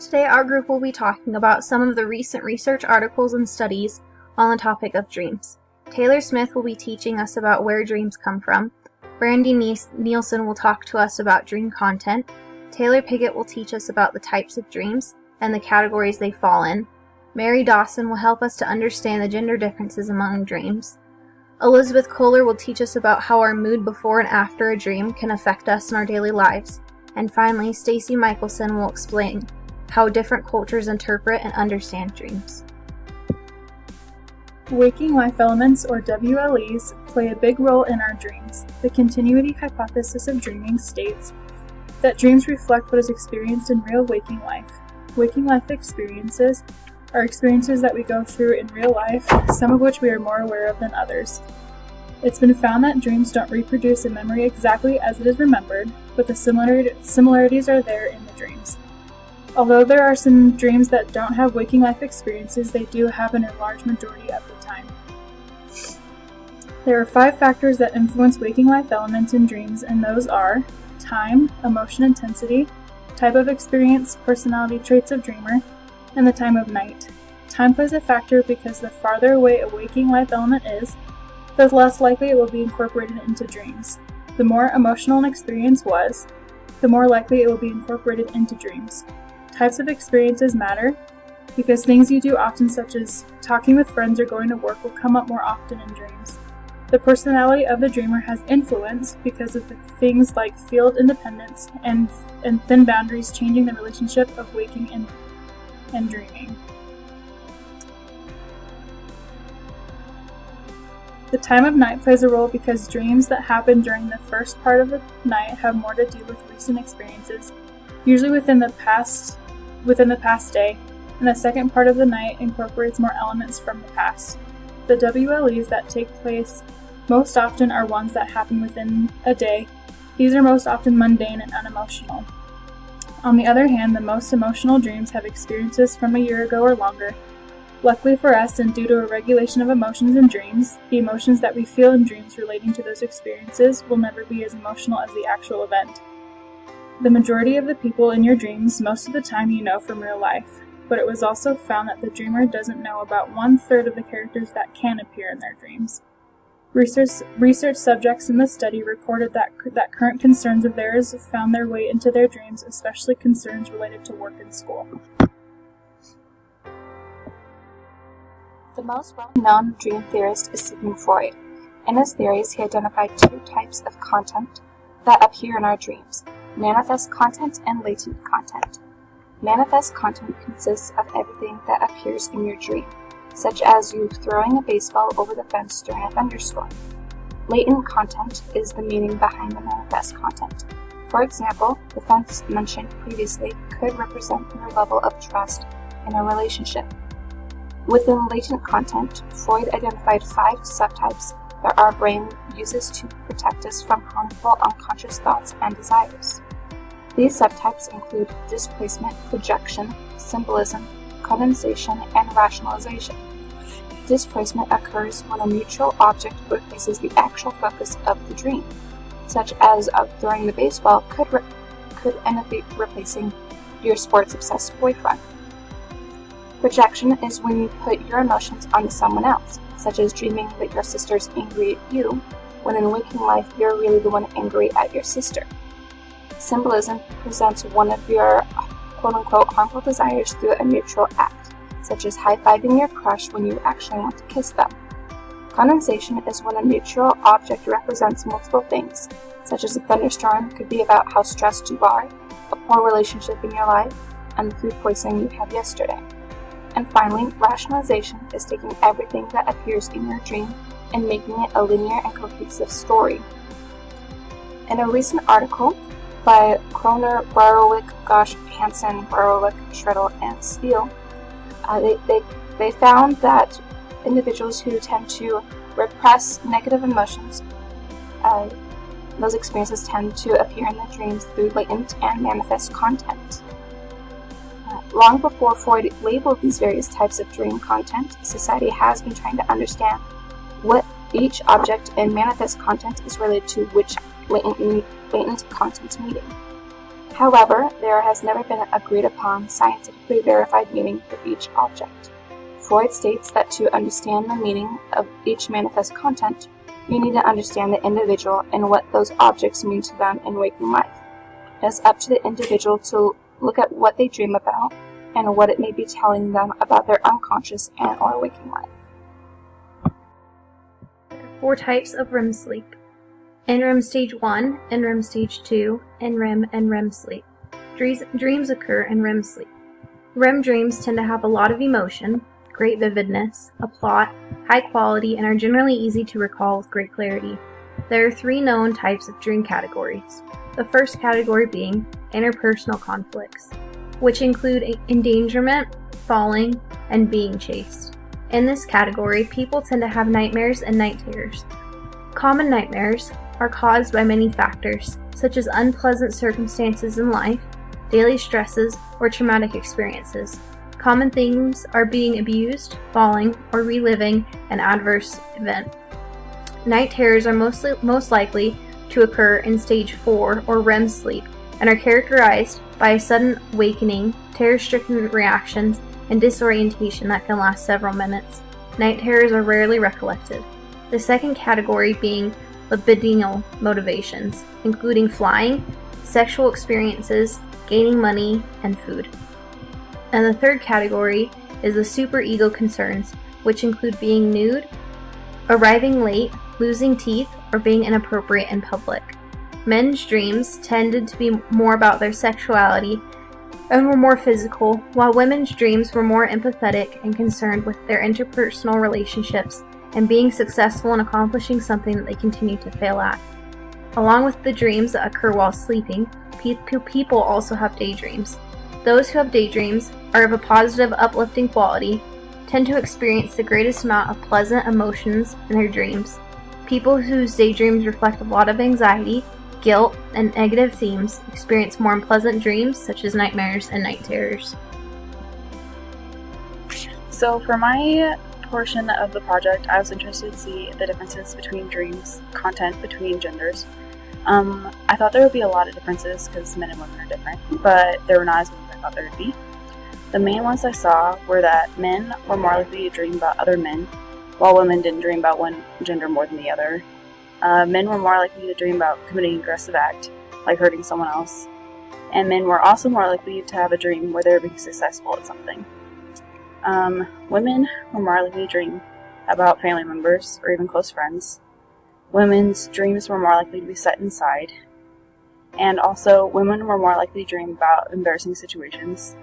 Today our group will be talking about some of the recent research articles and studies on the topic of dreams. Taylor Smith will be teaching us about where dreams come from. Brandy Nielsen will talk to us about dream content. Taylor Piggott will teach us about the types of dreams and the categories they fall in. Mary Dawson will help us to understand the gender differences among dreams. Elizabeth Kohler will teach us about how our mood before and after a dream can affect us in our daily lives. And finally, Stacy Michelson will explain how different cultures interpret and understand dreams. Waking life elements, or WLEs, play a big role in our dreams. The continuity hypothesis of dreaming states that dreams reflect what is experienced in real waking life. Waking life experiences are experiences that we go through in real life, some of which we are more aware of than others. It's been found that dreams don't reproduce a memory exactly as it is remembered, but the similarities are there in the dreams. Although there are some dreams that don't have waking life experiences, they do happen in a large majority of the time. There are 5 factors that influence waking life elements in dreams, and those are time, emotion intensity, type of experience, personality traits of dreamer, and the time of night. Time plays a factor because the farther away a waking life element is, the less likely it will be incorporated into dreams. The more emotional an experience was, the more likely it will be incorporated into dreams. Types of experiences matter because things you do often, such as talking with friends or going to work, will come up more often in dreams. The personality of the dreamer has influence because of the things like field independence and thin boundaries changing the relationship of waking and dreaming. The time of night plays a role because dreams that happen during the first part of the night have more to do with recent experiences, usually within the past day, and the second part of the night incorporates more elements from the past. The WLEs that take place most often are ones that happen within a day. These are most often mundane and unemotional. On the other hand, the most emotional dreams have experiences from a year ago or longer. Luckily for us, and due to a regulation of emotions in dreams, the emotions that we feel in dreams relating to those experiences will never be as emotional as the actual event. The majority of the people in your dreams, most of the time, you know from real life, but it was also found that the dreamer doesn't know about 1/3 of the characters that can appear in their dreams. Research subjects in the study reported that current concerns of theirs found their way into their dreams, especially concerns related to work and school. The most well-known dream theorist is Sigmund Freud. In his theories, he identified 2 types of content that appear in our dreams: manifest content and latent content. Manifest content consists of everything that appears in your dream, such as you throwing a baseball over the fence during a thunderstorm. Latent content is the meaning behind the manifest content. For example, the fence mentioned previously could represent your level of trust in a relationship. Within latent content, Freud identified 5 subtypes that our brain uses to protect us from harmful unconscious thoughts and desires. These subtypes include displacement, projection, symbolism, condensation, and rationalization. Displacement occurs when a neutral object replaces the actual focus of the dream, such as throwing the baseball could end up replacing your sports-obsessed boyfriend. Projection is when you put your emotions onto someone else, such as dreaming that your sister's angry at you, when in waking life you're really the one angry at your sister. Symbolism presents one of your quote-unquote harmful desires through a neutral act, such as high-fiving your crush when you actually want to kiss them. Condensation is when a neutral object represents multiple things, such as a thunderstorm could be about how stressed you are, a poor relationship in your life, and the food poisoning you had yesterday. And finally, rationalization is taking everything that appears in your dream and making it a linear and cohesive story. In a recent article by Kroner, Borowik, Hansen, Borowik, Shretl, and Steele, they found that individuals who tend to repress negative emotions, those experiences tend to appear in the dreams through latent and manifest content. Long before Freud labeled these various types of dream content, society has been trying to understand what each object in manifest content is related to which latent content meeting. However, there has never been an agreed upon, scientifically verified meaning for each object. Freud states that to understand the meaning of each manifest content, you need to understand the individual and what those objects mean to them in waking life. It is up to the individual to look at what they dream about and what it may be telling them about their unconscious and or waking life. 4 types of REM sleep. NREM Stage 1, NREM Stage 2, NREM, and REM sleep. Dreams occur in REM sleep. REM dreams tend to have a lot of emotion, great vividness, a plot, high quality, and are generally easy to recall with great clarity. There are 3 known types of dream categories. The first category being interpersonal conflicts, which include endangerment, falling, and being chased. In this category, people tend to have nightmares and night terrors. Common nightmares are caused by many factors, such as unpleasant circumstances in life, daily stresses, or traumatic experiences. Common themes are being abused, falling, or reliving an adverse event. Night terrors are most likely to occur in Stage 4 or REM sleep and are characterized by a sudden awakening, terror-stricken reactions, and disorientation that can last several minutes. Night terrors are rarely recollected. The second category being libidinal motivations, including flying, sexual experiences, gaining money, and food. And the third category is the superego concerns, which include being nude, arriving late, losing teeth, or being inappropriate in public. Men's dreams tended to be more about their sexuality and were more physical, while women's dreams were more empathetic and concerned with their interpersonal relationships and being successful in accomplishing something that they continue to fail at. Along with the dreams that occur while sleeping, people also have daydreams. Those who have daydreams are of a positive, uplifting quality, tend to experience the greatest amount of pleasant emotions in their dreams. People whose daydreams reflect a lot of anxiety, guilt, and negative themes experience more unpleasant dreams such as nightmares and night terrors. So for my portion of the project, I was interested to see the differences between dreams content between genders. I thought there would be a lot of differences because men and women are different, but there were not as many as I thought there would be. The main ones I saw were that men were more likely to dream about other men, while women didn't dream about one gender more than the other. Men were more likely to dream about committing an aggressive act, like hurting someone else, and men were also more likely to have a dream where they were being successful at something. Women were more likely to dream about family members or even close friends. Women's dreams were more likely to be set inside, and also women were more likely to dream about embarrassing situations.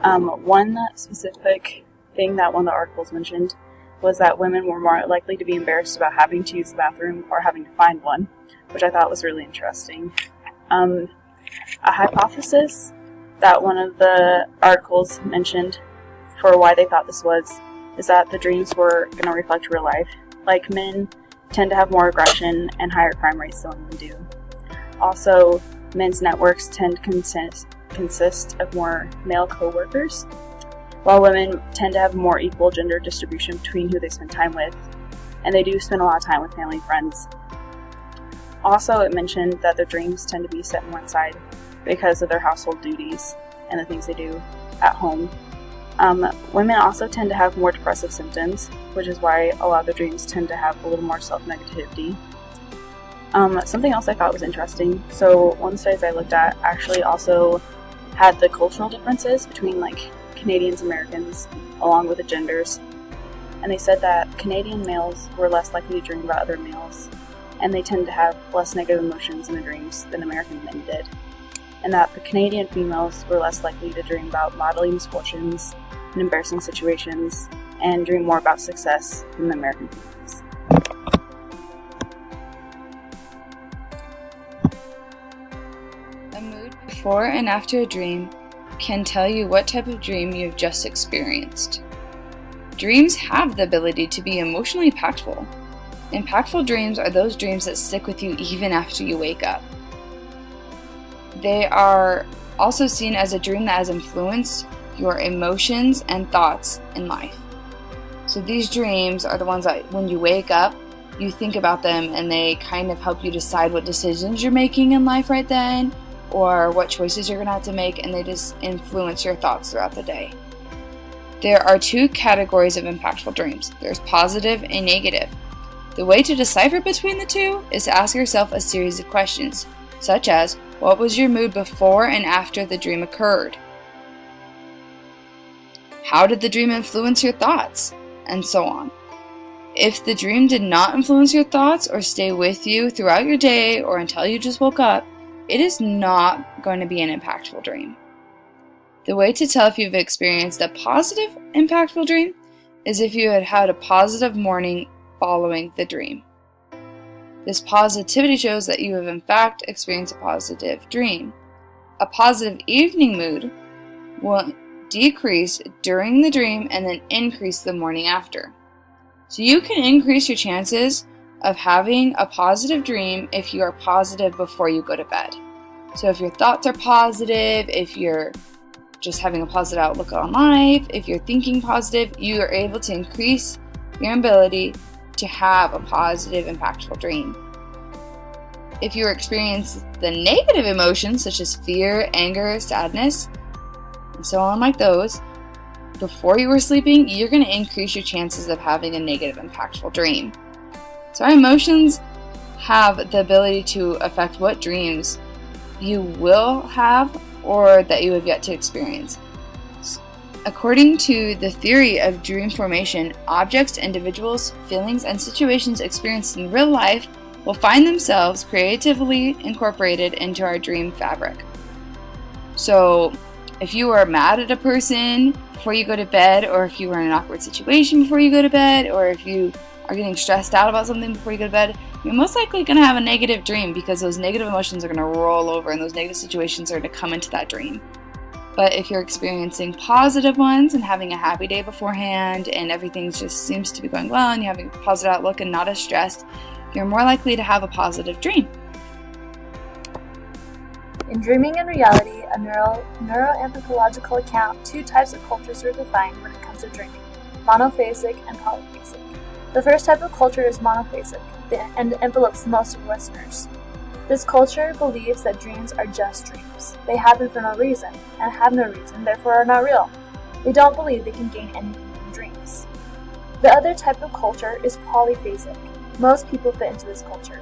One specific thing that one of the articles mentioned was that women were more likely to be embarrassed about having to use the bathroom or having to find one, which I thought was really interesting. A hypothesis that one of the articles mentioned for why they thought this was is that the dreams were going to reflect real life. Like, men tend to have more aggression and higher crime rates than women do. Also, men's networks tend to consist of more male co-workers, while women tend to have a more equal gender distribution between who they spend time with, and they do spend a lot of time with family and friends. Also, it mentioned that their dreams tend to be set in one side because of their household duties and the things they do at home. Women also tend to have more depressive symptoms, which is why a lot of their dreams tend to have a little more self-negativity. Something else I thought was interesting, so one of the studies I looked at actually also had the cultural differences between Canadians and Americans, along with the genders. And they said that Canadian males were less likely to dream about other males, and they tend to have less negative emotions in their dreams than American men did. And that the Canadian females were less likely to dream about bodily misfortunes and embarrassing situations, and dream more about success than the American females. A mood before and after a dream can tell you what type of dream you've just experienced. Dreams have the ability to be emotionally impactful. Impactful dreams are those dreams that stick with you even after you wake up. They are also seen as a dream that has influenced your emotions and thoughts in life. So these dreams are the ones that when you wake up, you think about them and they kind of help you decide what decisions you're making in life right then, or what choices you're going to have to make, and they just influence your thoughts throughout the day. There are two categories of impactful dreams. There's positive and negative. The way to decipher between the two is to ask yourself a series of questions, such as, what was your mood before and after the dream occurred? How did the dream influence your thoughts? And so on. If the dream did not influence your thoughts or stay with you throughout your day or until you just woke up, it is not going to be an impactful dream. The way to tell if you've experienced a positive, impactful dream is if you had had a positive morning following the dream. This positivity shows that you have in fact experienced a positive dream. A positive evening mood will decrease during the dream and then increase the morning after. So you can increase your chances of having a positive dream if you are positive before you go to bed. So if your thoughts are positive, if you're just having a positive outlook on life, if you're thinking positive, you are able to increase your ability to have a positive, impactful dream. If you experience the negative emotions such as fear, anger, sadness, and so on like those, before you were sleeping, you're going to increase your chances of having a negative, impactful dream. So our emotions have the ability to affect what dreams you will have or that you have yet to experience. According to the theory of dream formation, objects, individuals, feelings, and situations experienced in real life will find themselves creatively incorporated into our dream fabric. So, if you are mad at a person before you go to bed, or if you are in an awkward situation before you go to bed, or if you are getting stressed out about something before you go to bed, you're most likely going to have a negative dream because those negative emotions are going to roll over and those negative situations are going to come into that dream. But if you're experiencing positive ones and having a happy day beforehand and everything just seems to be going well and you're having a positive outlook and not as stressed, you're more likely to have a positive dream. In Dreaming and Reality, a neuroanthropological account, two types of cultures are defined when it comes to dreaming, monophasic and polyphasic. The first type of culture is monophasic and envelopes most of Westerners. This culture believes that dreams are just dreams. They happen for no reason, and have no reason, therefore are not real. They don't believe they can gain anything from dreams. The other type of culture is polyphasic. Most people fit into this culture.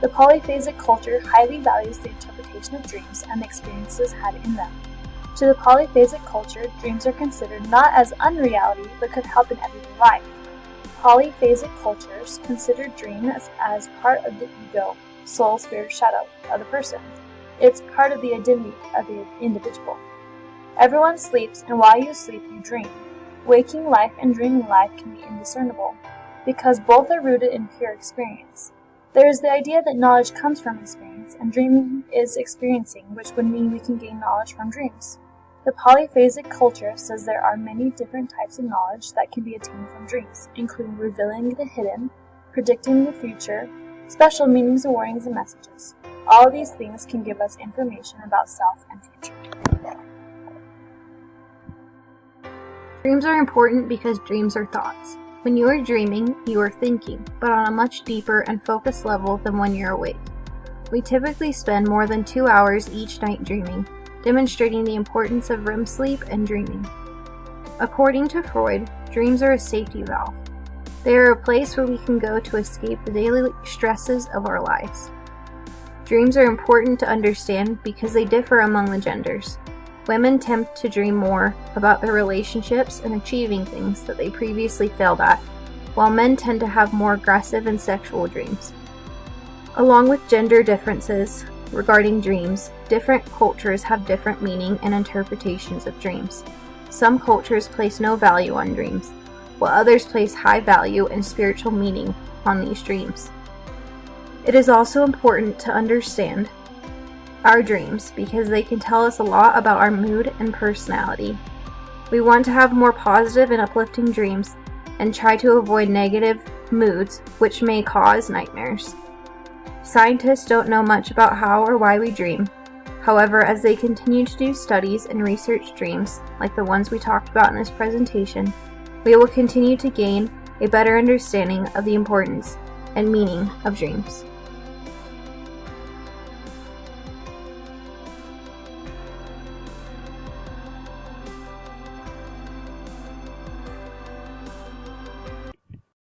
The polyphasic culture highly values the interpretation of dreams and the experiences had in them. To the polyphasic culture, dreams are considered not as unreality, but could help in everyday life. Polyphasic cultures consider dreams as part of the ego, soul, spirit, shadow of the person. It's part of the identity of the individual. Everyone sleeps, and while you sleep, you dream. Waking life and dreaming life can be indiscernible, because both are rooted in pure experience. There is the idea that knowledge comes from experience, and dreaming is experiencing, which would mean we can gain knowledge from dreams. The polyphasic culture says there are many different types of knowledge that can be attained from dreams, including revealing the hidden, predicting the future, special meanings of warnings and messages. All of these things can give us information about self and future. Dreams are important because dreams are thoughts. When you are dreaming, you are thinking, but on a much deeper and focused level than when you're awake. We typically spend more than 2 hours each night dreaming, demonstrating the importance of REM sleep and dreaming. According to Freud, dreams are a safety valve. They are a place where we can go to escape the daily stresses of our lives. Dreams are important to understand because they differ among the genders. Women tend to dream more about their relationships and achieving things that they previously failed at, while men tend to have more aggressive and sexual dreams. Along with gender differences regarding dreams, different cultures have different meaning and interpretations of dreams. Some cultures place no value on dreams, while others place high value and spiritual meaning on these dreams. It is also important to understand our dreams because they can tell us a lot about our mood and personality. We want to have more positive and uplifting dreams and try to avoid negative moods, which may cause nightmares. Scientists don't know much about how or why we dream. However, as they continue to do studies and research dreams, like the ones we talked about in this presentation, we will continue to gain a better understanding of the importance and meaning of dreams.